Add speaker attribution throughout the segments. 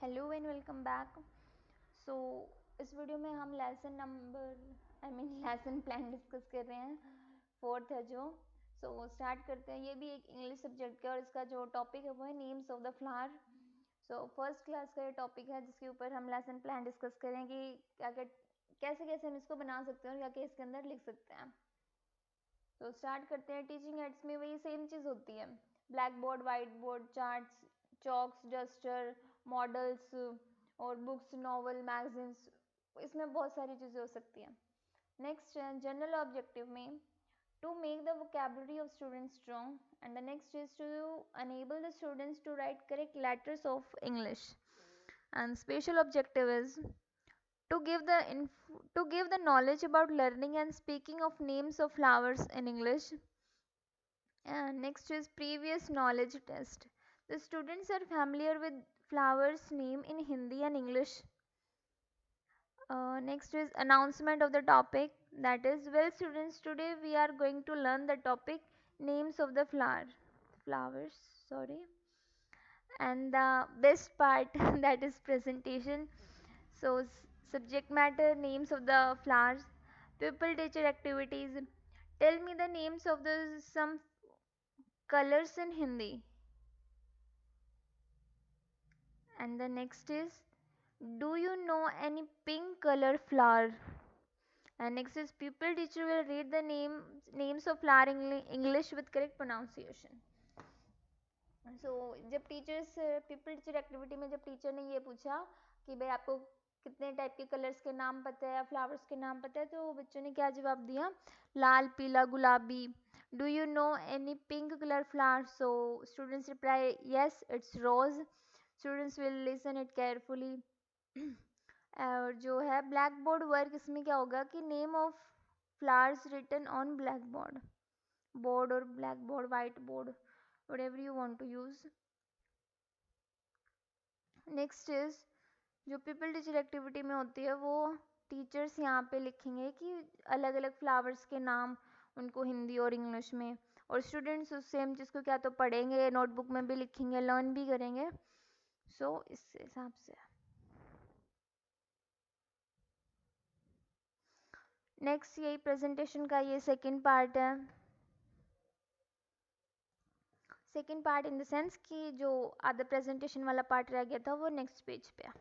Speaker 1: Hello and welcome back. So इस video में हम लेसन प्लान डिस्कस कर रहे हैं। फोर्थ है जो। स्टार्ट करते हैं। ये भी एक इंग्लिश सब्जेक्ट का और इसका जो टॉपिक है वो है names of the flower. First class का ये टॉपिक है जिसके ऊपर हम लेसन प्लान डिस्कस करें कि क्या क्या कैसे कैसे हम इसको बना सकते हैं और क्या क्या इसके अंदर लिख सकते हैं। स्टार्ट करते हैं। टीचिंग एड्स में वही सेम चीज़ होती है। Black board, white board, charts, chalks, duster, models और बुक्स, नॉवल, मैगजीन्स, इसमें बहुत सारी चीज़ें हो सकती हैं। नेक्स्ट है जनरल ऑब्जेक्टिव में to make the vocabulary of students strong, and the next is to enable the students to write correct letters of English, and special objective is to give the knowledge about learning and speaking of names of flowers in English. And next is previous knowledge test. The students are familiar with flowers name in Hindi and English. Next is announcement of the topic, that is, well students, today we are going to learn the topic names of the flowers, sorry. And the best part that is presentation. Subject matter, names of the flowers, pupil teacher activities, tell me the names of the some colors in Hindi. And the next is, do you know any pink color flower? And next is, pupil teacher will read the names of flower in English with correct pronunciation. जब teachers people teacher activity में जब teacher ने ये पूछा कि भाई आपको कितने टाइप के कलर्स के नाम पता है या फ्लावर्स के नाम पता है, तो बच्चों ने क्या जवाब दिया? लाल, पीला, गुलाबी. Do you know any pink colour flower? So students reply yes, it's rose. Students will listen it carefully. और जो है ब्लैक बोर्ड वर्क, इसमें क्या होगा कि name of flowers written on black board, board और black board, white board, whatever you want to use. Next is, जो people teacher activity में होती है वो टीचर्स यहाँ पे लिखेंगे कि अलग अलग फ्लावर्स के नाम उनको हिंदी और इंग्लिश में, और स्टूडेंट्स उस सेम चीज़ को क्या तो पढ़ेंगे, नोटबुक में भी लिखेंगे, लर्न भी करेंगे. इस हिसाब से नेक्स्ट यही प्रेजेंटेशन का ये सेकंड पार्ट है. Second part in the sense कि जो आधा प्रेजेंटेशन वाला पार्ट रह गया था वो नेक्स्ट पेज पे है.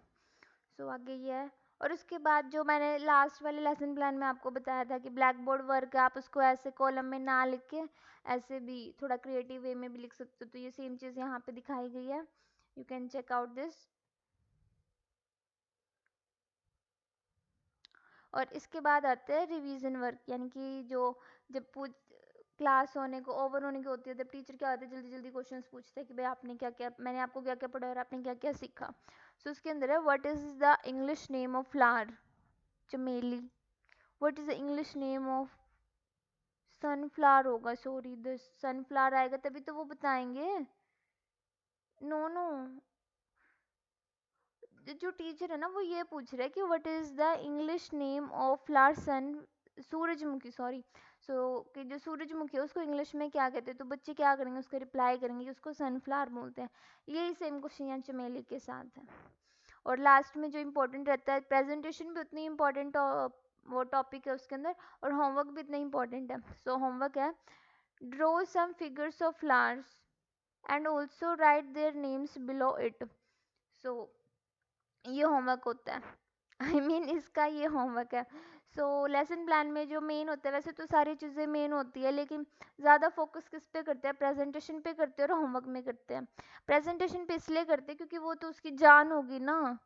Speaker 1: आगे ये है. और उसके बाद जो मैंने लास्ट वाले लेसन प्लान में आपको बताया था कि ब्लैक बोर्ड वर्क है, आप उसको ऐसे कॉलम में ना लिख के ऐसे भी थोड़ा क्रिएटिव वे में भी लिख सकते हो, तो ये सेम चीज़ यहाँ पे दिखाई गई है. You can check out this. और इसके बाद आते हैं रिवीजन वर्क, यानी कि जो जब क्लास होने को ओवर होने की होती है तब टीचर क्या होता है, जल्दी जल्दी क्वेश्चंस पूछते हैं कि भाई आपने क्या क्या, मैंने आपको क्या क्या पढ़ाया और आपने क्या क्या सीखा. उसके अंदर है what is the English name of flower? चमेली. What is the English name of sunflower? होगा, सॉरी, द सनफ्लावर आएगा तभी तो वो बताएंगे. नो नो, जो टीचर है ना वो ये पूछ रहा है कि what is the English name of flower sun, सूरजमुखी, सॉरी. कि जो सूरजमुखी है उसको इंग्लिश में क्या कहते हैं, तो बच्चे क्या करेंगे, उसको रिप्लाई करेंगे कि उसको सनफ्लावर बोलते हैं. यही सेम क्वेश्चन यहाँ चमेली के साथ है. और लास्ट में जो इम्पोर्टेंट रहता है, प्रेजेंटेशन भी उतनी इम्पोर्टेंट वो टॉपिक है उसके अंदर, और होमवर्क भी इतना इम्पोर्टेंट है. होमवर्क है, draw some figures of flowers and also write their names below it. ये होमवर्क होता है. इसका ये होमवर्क है. लेसन प्लान में जो मेन होता है, वैसे तो सारी चीज़ें मेन होती है लेकिन ज़्यादा फोकस किस पे करते हैं, प्रेजेंटेशन पे करते हैं और होमवर्क में करते हैं. प्रेजेंटेशन पे इसलिए करते हैं क्योंकि वो तो उसकी जान होगी ना,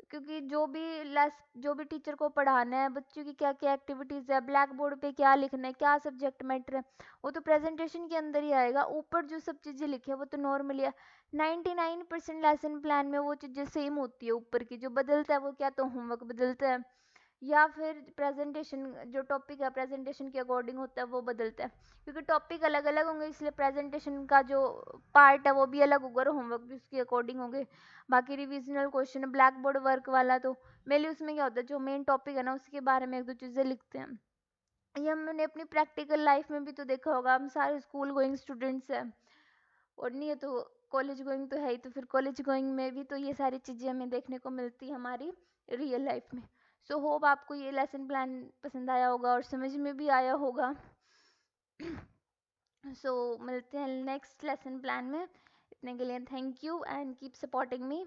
Speaker 1: क्योंकि जो भी टीचर को पढ़ाना है, बच्चों की क्या क्या एक्टिविटीज़ है, ब्लैक बोर्ड पे क्या लिखना है, क्या सब्जेक्ट मैटर है, वो तो प्रेजेंटेशन के अंदर ही आएगा. ऊपर जो सब चीज़ें लिखी है वो तो नॉर्मली है. 99% लेसन प्लान में वो चीज़ें सेम होती है, ऊपर की जो बदलता है वो क्या तो होमवर्क बदलता है, या फिर प्रेजेंटेशन जो टॉपिक है प्रेजेंटेशन के अकॉर्डिंग होता है वो बदलता है. क्योंकि टॉपिक अलग अलग होंगे इसलिए प्रेजेंटेशन का जो पार्ट है वो भी अलग होगा और होमवर्क भी उसके अकॉर्डिंग होंगे. बाकी revisional question black board work वाला तो मेनली उसमें क्या होता है, जो मेन टॉपिक है ना उसके बारे में एक दो चीज़ें लिखते हैं. ये हमने अपनी प्रैक्टिकल लाइफ में भी तो देखा होगा, हम सारे स्कूल गोइंग स्टूडेंट्स हैं. और नहीं है तो कॉलेज गोइंग तो है ही, तो फिर कॉलेज गोइंग में भी तो ये सारी चीज़ें हमें देखने को मिलती है हमारी रियल लाइफ में। सो होप आपको ये लेसन प्लान पसंद आया होगा और समझ में भी आया होगा। सो मिलते हैं नेक्स्ट लेसन प्लान में। इतने के लिए thank you and keep supporting me.